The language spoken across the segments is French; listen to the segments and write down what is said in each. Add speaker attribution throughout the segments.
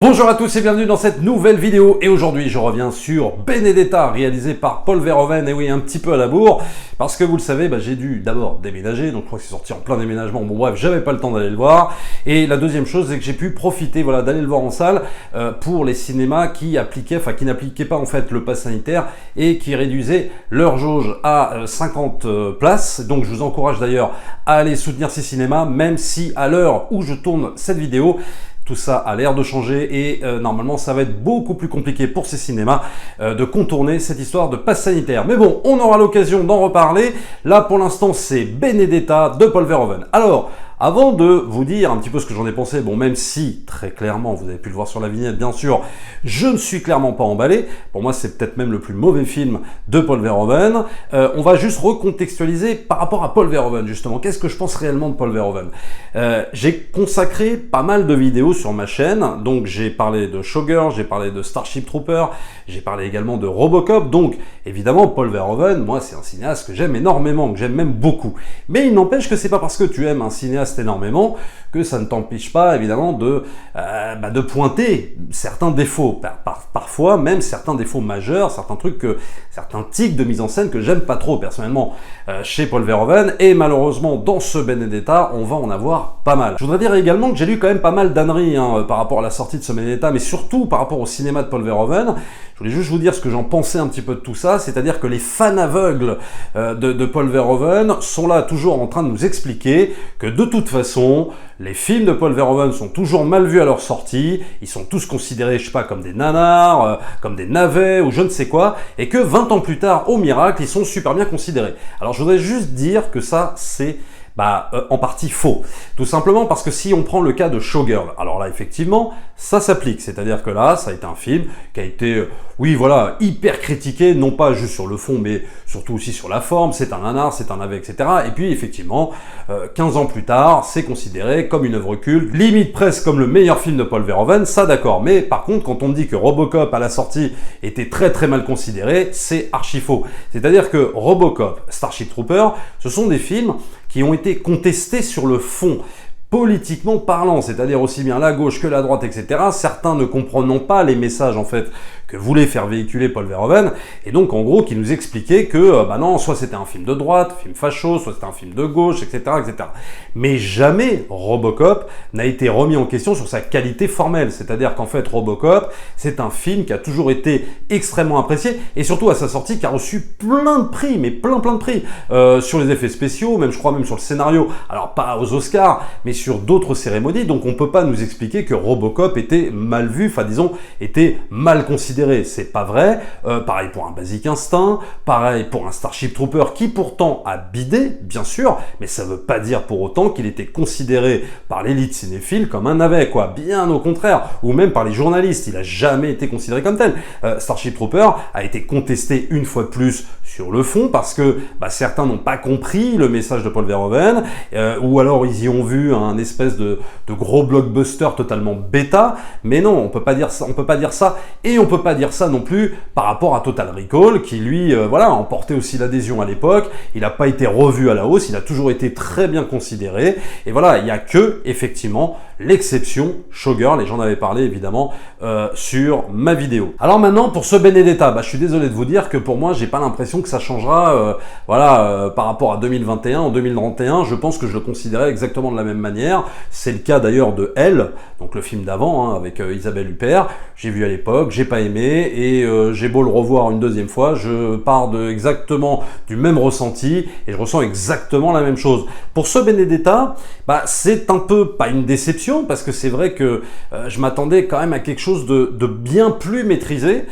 Speaker 1: Bonjour à tous et bienvenue dans cette nouvelle vidéo et aujourd'hui je reviens sur Benedetta réalisé par Paul Verhoeven, et oui un petit peu à la bourre parce que vous le savez j'ai dû d'abord déménager, donc je crois que c'est sorti en plein déménagement, bon bref j'avais pas le temps d'aller le voir, et la deuxième chose c'est que j'ai pu profiter d'aller le voir en salle pour les cinémas qui n'appliquaient pas en fait le pass sanitaire et qui réduisaient leur jauge à 50 places, donc je vous encourage d'ailleurs à aller soutenir ces cinémas même si à l'heure où je tourne cette vidéo tout ça a l'air de changer et normalement ça va être beaucoup plus compliqué pour ces cinémas de contourner cette histoire de passe sanitaire. Mais bon, on aura l'occasion d'en reparler. Là pour l'instant c'est Benedetta de Paul Verhoeven. Alors, avant de vous dire un petit peu ce que j'en ai pensé, bon même si très clairement, vous avez pu le voir sur la vignette bien sûr, je ne suis clairement pas emballé, pour moi c'est peut-être même le plus mauvais film de Paul Verhoeven, on va juste recontextualiser par rapport à Paul Verhoeven justement, qu'est-ce que je pense réellement de Paul Verhoeven. J'ai consacré pas mal de vidéos sur ma chaîne, donc j'ai parlé de Showgirl, j'ai parlé de Starship Troopers, j'ai parlé également de Robocop, donc évidemment Paul Verhoeven, moi c'est un cinéaste que j'aime énormément, que j'aime même beaucoup, mais il n'empêche que c'est pas parce que tu aimes un cinéaste énormément que ça ne t'empêche pas évidemment de pointer certains défauts, parfois même certains défauts majeurs, certains tics de mise en scène que j'aime pas trop personnellement chez Paul Verhoeven, et malheureusement dans ce Benedetta on va en avoir pas mal. Je voudrais dire également que j'ai lu quand même pas mal d'âneries par rapport à la sortie de ce Benedetta, mais surtout par rapport au cinéma de Paul Verhoeven. Je voulais juste vous dire ce que j'en pensais un petit peu de tout ça, c'est-à-dire que les fans aveugles de Paul Verhoeven sont là toujours en train de nous expliquer que de toute façon, les films de Paul Verhoeven sont toujours mal vus à leur sortie, ils sont tous considérés, je sais pas, comme des nanars, comme des navets ou je ne sais quoi, et que 20 ans plus tard, au miracle, ils sont super bien considérés. Alors je voudrais juste dire que ça, c'est en partie faux. Tout simplement parce que si on prend le cas de Showgirl, alors là effectivement, ça s'applique. C'est-à-dire que là, ça a été un film qui a été, hyper critiqué, non pas juste sur le fond, mais surtout aussi sur la forme. C'est un nanar, c'est un navet, etc. Et puis effectivement, 15 ans plus tard, c'est considéré comme une œuvre culte, limite presque comme le meilleur film de Paul Verhoeven, ça d'accord. Mais par contre, quand on dit que Robocop à la sortie était très très mal considéré, c'est archi faux. C'est-à-dire que Robocop, Starship Troopers, ce sont des films qui ont été contestés sur le fond, politiquement parlant, c'est-à-dire aussi bien la gauche que la droite, etc. Certains ne comprenant pas les messages en fait que voulait faire véhiculer Paul Verhoeven, et donc en gros qui nous expliquait que non, soit c'était un film de droite, film facho, soit c'était un film de gauche, etc., etc. Mais jamais Robocop n'a été remis en question sur sa qualité formelle, c'est-à-dire qu'en fait Robocop, c'est un film qui a toujours été extrêmement apprécié, et surtout à sa sortie qui a reçu plein de prix, mais plein de prix, sur les effets spéciaux, même je crois même sur le scénario, alors pas aux Oscars, mais sur d'autres cérémonies, donc on peut pas nous expliquer que Robocop était mal vu, était mal considéré. C'est pas vrai. Pareil pour un Basic Instinct, pareil pour un Starship Trooper qui pourtant a bidé, bien sûr, mais ça veut pas dire pour autant qu'il était considéré par l'élite cinéphile comme un navet, quoi. Bien au contraire, ou même par les journalistes, il a jamais été considéré comme tel. Starship Trooper a été contesté une fois de plus sur le fond parce que certains n'ont pas compris le message de Paul Verhoeven, ou alors ils y ont vu un espèce de gros blockbuster totalement bêta, mais non, on peut pas dire ça, et on peut pas dire ça non plus par rapport à Total Recall, qui lui, a emporté aussi l'adhésion à l'époque, il n'a pas été revu à la hausse, il a toujours été très bien considéré, et voilà, il n'y a que, effectivement, l'exception Showgirl, et j'en avais parlé évidemment sur ma vidéo. Alors maintenant, pour ce Benedetta, je suis désolé de vous dire que pour moi, j'ai pas l'impression que ça changera, par rapport à 2021, en 2031, je pense que je le considérais exactement de la même manière, c'est le cas d'ailleurs de Elle, donc le film d'avant, avec Isabelle Huppert, j'ai vu à l'époque, j'ai pas aimé, et j'ai beau le revoir une deuxième fois, je pars exactement du même ressenti, et je ressens exactement la même chose. Pour ce Benedetta, c'est un peu, pas une déception, parce que c'est vrai que je m'attendais quand même à quelque chose de bien plus maîtrisé,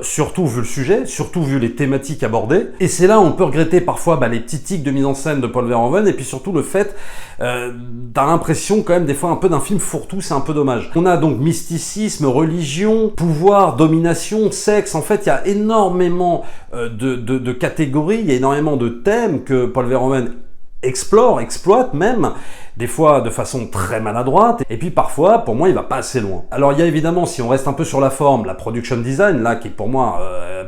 Speaker 1: surtout vu le sujet, surtout vu les thématiques abordées, et c'est là où on peut regretter parfois les petits tics de mise en scène de Paul Verhoeven, et puis surtout le fait t'as l'impression quand même des fois un peu d'un film fourre-tout, c'est un peu dommage. On a donc mysticisme, religion, pouvoir, domination, sexe, en fait il y a énormément de catégories, il y a énormément de thèmes que Paul Verhoeven exploite même, des fois de façon très maladroite, et puis parfois, pour moi, il va pas assez loin. Alors il y a évidemment, si on reste un peu sur la forme, la production design, là, qui pour moi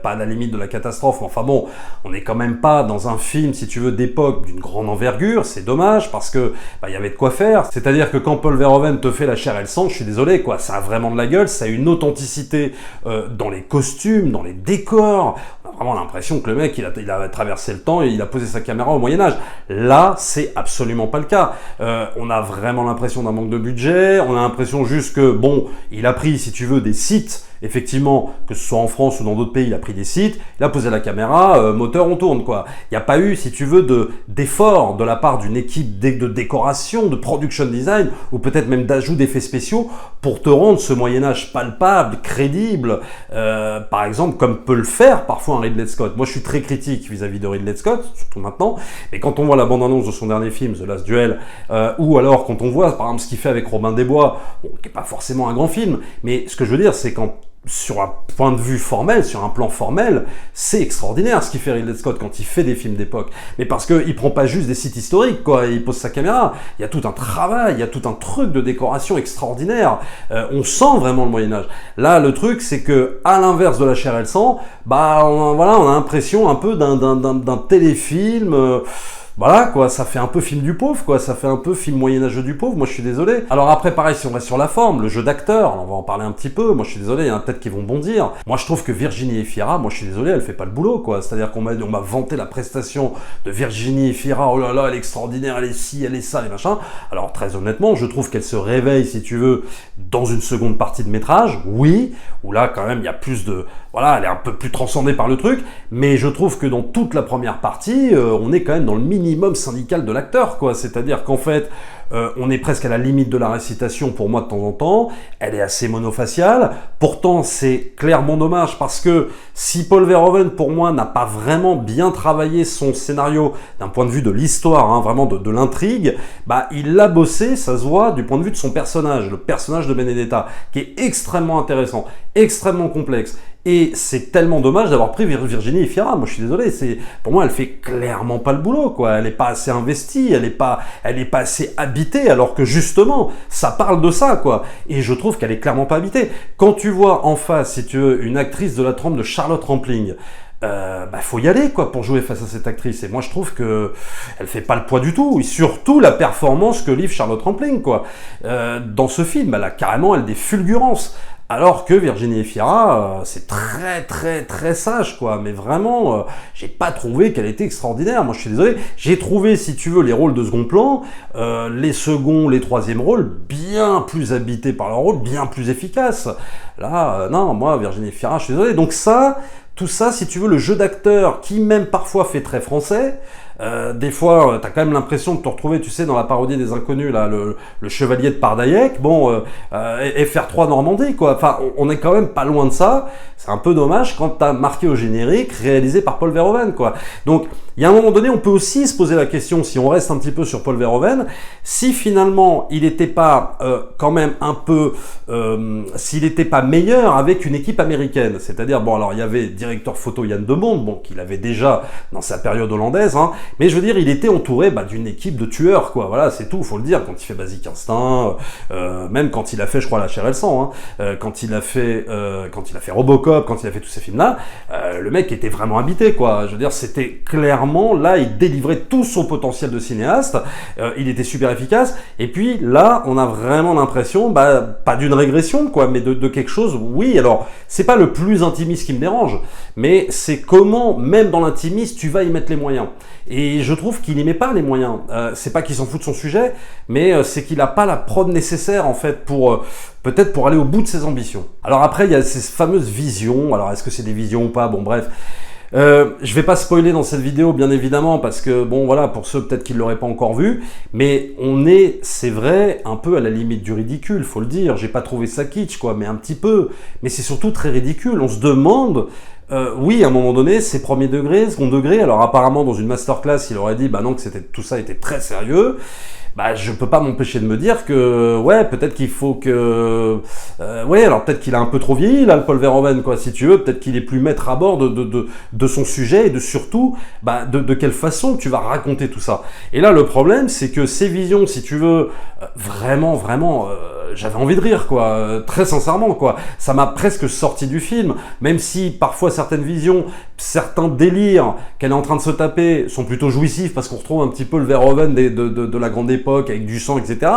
Speaker 1: pas à la limite de la catastrophe, mais enfin bon, on n'est quand même pas dans un film, si tu veux, d'époque d'une grande envergure, c'est dommage, parce que y avait de quoi faire. C'est-à-dire que quand Paul Verhoeven te fait la chair et le sang, je suis désolé, quoi, ça a vraiment de la gueule, ça a une authenticité dans les costumes, dans les décors. On a vraiment l'impression que le mec, il a traversé le temps et il a posé sa caméra au Moyen-Âge. Là, c'est absolument pas le cas. On a vraiment l'impression d'un manque de budget, on a l'impression juste que, bon, il a pris, si tu veux, des sites, effectivement, que ce soit en France ou dans d'autres pays, il a pris des sites, il a posé la caméra, moteur, on tourne, quoi. Il n'y a pas eu, si tu veux, d'effort de la part d'une équipe de décoration, de production design, ou peut-être même d'ajout d'effets spéciaux, pour te rendre ce Moyen-Âge palpable, crédible, par exemple, comme peut le faire parfois un Ridley Scott. Moi, je suis très critique vis-à-vis de Ridley Scott, surtout maintenant, mais quand on voit la bande-annonce de son dernier film, The Last Duel, ou alors quand on voit, par exemple, ce qu'il fait avec Robin des Bois, bon, qui n'est pas forcément un grand film, mais ce que je veux dire, c'est quand sur un point de vue formel, sur un plan formel, c'est extraordinaire ce qu'il fait Ridley Scott quand il fait des films d'époque. Mais parce qu'il prend pas juste des sites historiques, quoi, il pose sa caméra. Il y a tout un travail, il y a tout un truc de décoration extraordinaire. On sent vraiment le Moyen-Âge. Là, le truc, c'est que, à l'inverse de La chair et le sang, on a l'impression un peu d'un téléfilm. Voilà, quoi, ça fait un peu film du pauvre, quoi, ça fait un peu film moyenâgeux du pauvre, moi je suis désolé. Alors après, pareil, si on reste sur la forme, le jeu d'acteur, on va en parler un petit peu, moi je suis désolé, il y en a peut-être qui vont bondir. Moi je trouve que Virginie Efira, moi je suis désolé, elle fait pas le boulot, quoi. C'est-à-dire qu'on m'a vanté la prestation de Virginie Efira, oh là là, elle est extraordinaire, elle est ci, elle est ça, les machins. Alors très honnêtement, je trouve qu'elle se réveille, si tu veux, dans une seconde partie de métrage, oui, où là quand même il y a plus de... Voilà, elle est un peu plus transcendée par le truc, mais je trouve que dans toute la première partie, on est quand même dans le minimum syndical de l'acteur, quoi. C'est-à-dire qu'en fait, on est presque à la limite de la récitation pour moi de temps en temps, elle est assez monofaciale, pourtant c'est clairement dommage parce que si Paul Verhoeven pour moi n'a pas vraiment bien travaillé son scénario d'un point de vue de l'histoire, hein, vraiment de l'intrigue, il l'a bossé, ça se voit du point de vue de son personnage, le personnage de Benedetta, qui est extrêmement intéressant, extrêmement complexe. Et c'est tellement dommage d'avoir pris Virginie Efira. Moi, je suis désolé. Pour moi, elle fait clairement pas le boulot, quoi. Elle est pas assez investie, elle est pas assez habitée, alors que justement, ça parle de ça, quoi. Et je trouve qu'elle est clairement pas habitée. Quand tu vois en face, si tu veux, une actrice de la trempe de Charlotte Rampling, faut y aller, quoi, pour jouer face à cette actrice. Et moi, je trouve que elle fait pas le poids du tout. Et surtout, la performance que livre Charlotte Rampling, quoi. Dans ce film, elle a carrément, des fulgurances. Alors que Virginie Efira, c'est très très très sage, quoi. Mais vraiment, j'ai pas trouvé qu'elle était extraordinaire. Moi, je suis désolé. J'ai trouvé, si tu veux, les rôles de second plan, les seconds, les troisièmes rôles, bien plus habités par leur rôle, bien plus efficaces. Là, non, moi, Virginie Efira, je suis désolé. Donc tout ça, si tu veux, le jeu d'acteur, qui même parfois fait très français, des fois, t'as quand même l'impression de te retrouver, tu sais, dans la parodie des Inconnus, là, le chevalier de Pardaillec, FR3 Normandie, quoi. Enfin, on est quand même pas loin de ça. C'est un peu dommage quand t'as marqué au générique, réalisé par Paul Verhoeven, quoi. Donc, il y a un moment donné, on peut aussi se poser la question, si on reste un petit peu sur Paul Verhoeven, si finalement, il n'était pas quand même un peu, s'il n'était pas meilleur avec une équipe américaine. C'est-à-dire, bon, alors, il y avait directeur photo Yann Demonde, qu'il avait déjà dans sa période hollandaise, hein, mais je veux dire, il était entouré d'une équipe de tueurs, quoi. Voilà, c'est tout, faut le dire. Quand il fait Basic Instinct, même quand il a fait, je crois, La chair et le sang, hein, quand il a fait Robocop, quand il a fait tous ces films-là, le mec était vraiment habité, quoi. Je veux dire, c'était clairement, là, il délivrait tout son potentiel de cinéaste, il était super efficace, et puis là, on a vraiment l'impression, pas d'une régression, quoi, mais de quelque chose, oui, alors, c'est pas le plus intimiste qui me dérange, mais c'est comment, même dans l'intimiste, tu vas y mettre les moyens. Et je trouve qu'il n'y met pas les moyens. C'est pas qu'il s'en fout de son sujet, mais c'est qu'il n'a pas la prod nécessaire, en fait, peut-être pour aller au bout de ses ambitions. Alors après, il y a ces fameuses visions. Alors, est-ce que c'est des visions ou pas? Bon, bref. Je vais pas spoiler dans cette vidéo, bien évidemment, parce que, bon, voilà, pour ceux peut-être qui ne l'auraient pas encore vu, mais on est, c'est vrai, un peu à la limite du ridicule, faut le dire. J'ai pas trouvé ça kitsch, quoi, mais un petit peu. Mais c'est surtout très ridicule. On se demande... oui, à un moment donné, c'est premier degré, second degré. Alors apparemment, dans une masterclass, il aurait dit non, que tout ça était très sérieux. Je peux pas m'empêcher de me dire que, ouais, peut-être qu'il faut que... ouais, alors peut-être qu'il a un peu trop vieilli, là, le Paul Verhoeven, quoi, si tu veux. Peut-être qu'il est plus maître à bord de son sujet et surtout, de quelle façon tu vas raconter tout ça. Et là, le problème, c'est que ces visions, si tu veux, vraiment, j'avais envie de rire, quoi, très sincèrement, quoi. Ça m'a presque sorti du film, même si parfois certaines visions, certains délires qu'elle est en train de se taper sont plutôt jouissifs parce qu'on retrouve un petit peu le Verhoeven de la grande époque avec du sang, etc.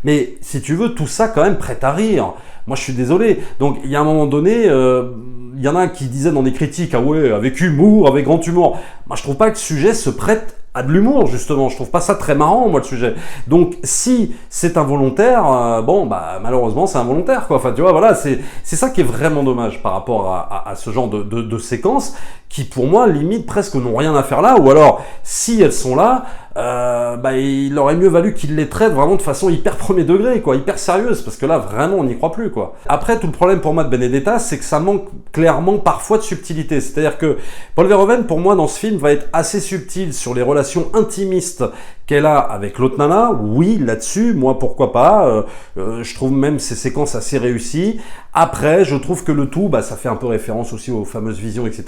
Speaker 1: Mais si tu veux, tout ça quand même prête à rire. Moi, je suis désolé. Donc, il y a un moment donné, il y en a qui disaient dans des critiques, ah ouais, avec humour, avec grand humour. Moi, je trouve pas que le sujet se prête à de l'humour, justement. Je trouve pas ça très marrant, moi, le sujet. Donc, si c'est involontaire, bon, bah, malheureusement, c'est involontaire, quoi. Enfin, tu vois, voilà, c'est ça qui est vraiment dommage par rapport à ce genre de séquences qui, pour moi, limite presque n'ont rien à faire là. Ou alors, si elles sont là, bah, il aurait mieux valu qu'ils les traitent vraiment de façon hyper premier degré, quoi, hyper sérieuse, parce que là, vraiment, on n'y croit plus, quoi. Après, tout le problème pour moi de Benedetta, c'est que ça manque clairement parfois de subtilité. C'est-à-dire que Paul Verhoeven, pour moi, dans ce film, va être assez subtil sur les relations intimistes qu'elle a avec l'autre nana. Oui, là-dessus, moi, pourquoi pas. Je trouve même ces séquences assez réussies. Après, je trouve que le tout, bah, ça fait un peu référence aussi aux fameuses visions, etc.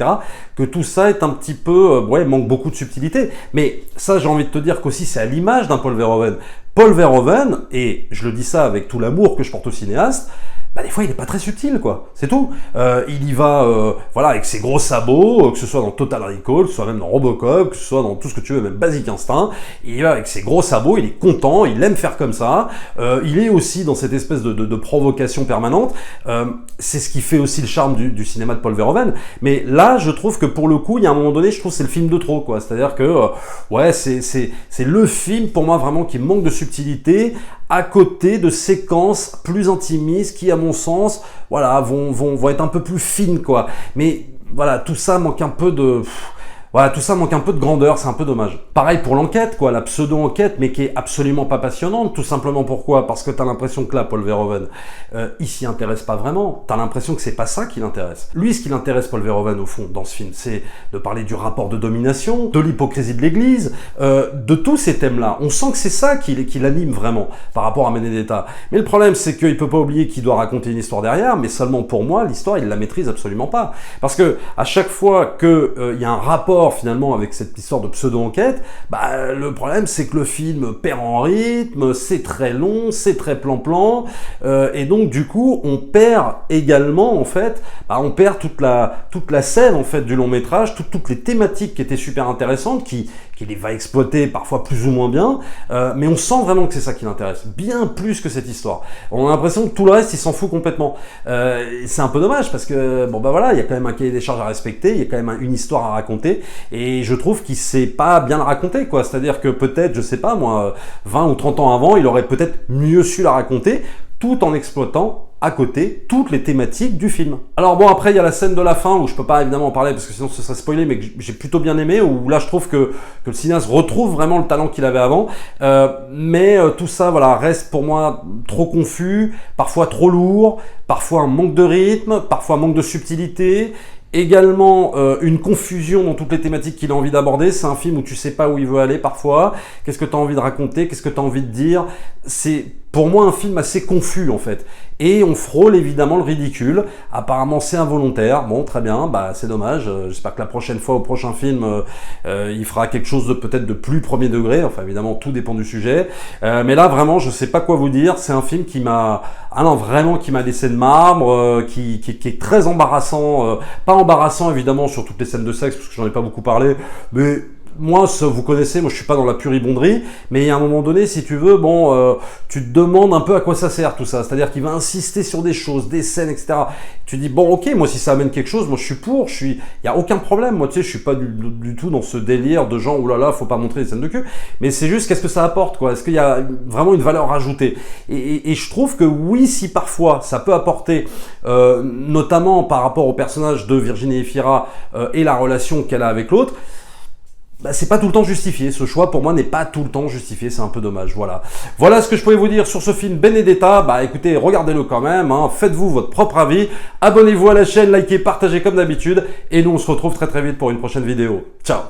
Speaker 1: Que tout ça est un petit peu, ouais, manque beaucoup de subtilité. Mais ça, j'ai envie de te dire qu'aussi, c'est à l'image d'un Paul Verhoeven. Paul Verhoeven, et je le dis ça avec tout l'amour que je porte au cinéaste, bah, des fois il est pas très subtil, quoi, c'est tout. Il y va voilà, avec ses gros sabots, que ce soit dans Total Recall, que ce soit même dans Robocop, que ce soit dans tout ce que tu veux, même Basic Instinct, il y va avec ses gros sabots, il est content, il aime faire comme ça, il est aussi dans cette espèce de provocation permanente, c'est ce qui fait aussi le charme du cinéma de Paul Verhoeven, mais là je trouve que pour le coup, il y a un moment donné, je trouve que c'est le film de trop, quoi, c'est-à-dire que, ouais, c'est le film pour moi vraiment qui manque de subtilité, à côté de séquences plus intimistes qui, à mon sens, voilà, vont être un peu plus fines, quoi. Mais voilà, tout ça manque un peu de... Voilà, tout ça manque un peu de grandeur, c'est un peu dommage. Pareil pour l'enquête, quoi, la pseudo-enquête, mais qui est absolument pas passionnante, tout simplement pourquoi? Parce que t'as l'impression que là, Paul Verhoeven, il s'y intéresse pas vraiment. T'as l'impression que c'est pas ça qui l'intéresse. Lui, ce qui l'intéresse, Paul Verhoeven, au fond, dans ce film, c'est de parler du rapport de domination, de l'hypocrisie de l'Église, de tous ces thèmes-là. On sent que c'est ça qui l'anime vraiment, par rapport à Benedetta. Mais le problème, c'est qu'il peut pas oublier qu'il doit raconter une histoire derrière, mais seulement pour moi, l'histoire, il la maîtrise absolument pas. Parce que, à chaque fois que y a un rapport finalement avec cette histoire de pseudo-enquête, bah, le problème c'est que le film perd en rythme, c'est très long, c'est très plan-plan, et donc du coup on perd également en fait, bah, on perd toute la scène en fait du long métrage, toutes les thématiques qui étaient super intéressantes, qu'il va exploiter parfois plus ou moins bien, mais on sent vraiment que c'est ça qui l'intéresse, bien plus que cette histoire. On a l'impression que tout le reste il s'en fout complètement. C'est un peu dommage parce que bon bah voilà, il y a quand même un cahier des charges à respecter, il y a quand même une histoire à raconter, et je trouve qu'il sait pas bien la raconter, quoi. C'est-à-dire que peut-être, je sais pas moi, 20 ou 30 ans avant, il aurait peut-être mieux su la raconter, tout en exploitant à côté toutes les thématiques du film. Alors bon, après il y a la scène de la fin où je peux pas évidemment en parler parce que sinon ce serait spoilé, mais que j'ai plutôt bien aimé, où là je trouve que le cinéaste retrouve vraiment le talent qu'il avait avant, mais tout ça voilà reste pour moi trop confus, parfois trop lourd, parfois un manque de rythme, parfois un manque de subtilité. Également une confusion dans toutes les thématiques qu'il a envie d'aborder. C'est un film où tu sais pas où il veut aller parfois. Qu'est-ce que tu as envie de raconter? Qu'est-ce que tu as envie de dire? C'est pour moi un film assez confus en fait. Et on frôle évidemment le ridicule. Apparemment c'est involontaire. Bon, très bien, bah c'est dommage. J'espère que la prochaine fois, au prochain film, il fera quelque chose de peut-être de plus premier degré. Enfin évidemment tout dépend du sujet. Mais là vraiment je sais pas quoi vous dire. C'est un film qui m'a... Ah non, vraiment qui m'a laissé de marbre, qui est très embarrassant. Pas embarrassant évidemment sur toutes les scènes de sexe, parce que j'en ai pas beaucoup parlé, mais... Moi, vous connaissez, moi je suis pas dans la puribonderie, mais à un moment donné, si tu veux, bon, tu te demandes un peu à quoi ça sert tout ça. C'est-à-dire qu'il va insister sur des choses, des scènes, etc. Tu dis, bon, ok, moi si ça amène quelque chose, moi je suis pour, il y a aucun problème. Moi, tu sais, je suis pas du tout dans ce délire de gens, oulala, faut pas montrer des scènes de cul. Mais c'est juste, qu'est-ce que ça apporte, quoi? Est-ce qu'il y a vraiment une valeur ajoutée? Et je trouve que oui, si parfois ça peut apporter, notamment par rapport au personnage de Virginie Efira et la relation qu'elle a avec l'autre, bah, c'est pas tout le temps justifié. Ce choix, pour moi, n'est pas tout le temps justifié. C'est un peu dommage. Voilà. Voilà ce que je pouvais vous dire sur ce film Benedetta. Bah, écoutez, regardez-le quand même, hein. Faites-vous votre propre avis. Abonnez-vous à la chaîne, likez, partagez comme d'habitude. Et nous, on se retrouve très très vite pour une prochaine vidéo. Ciao!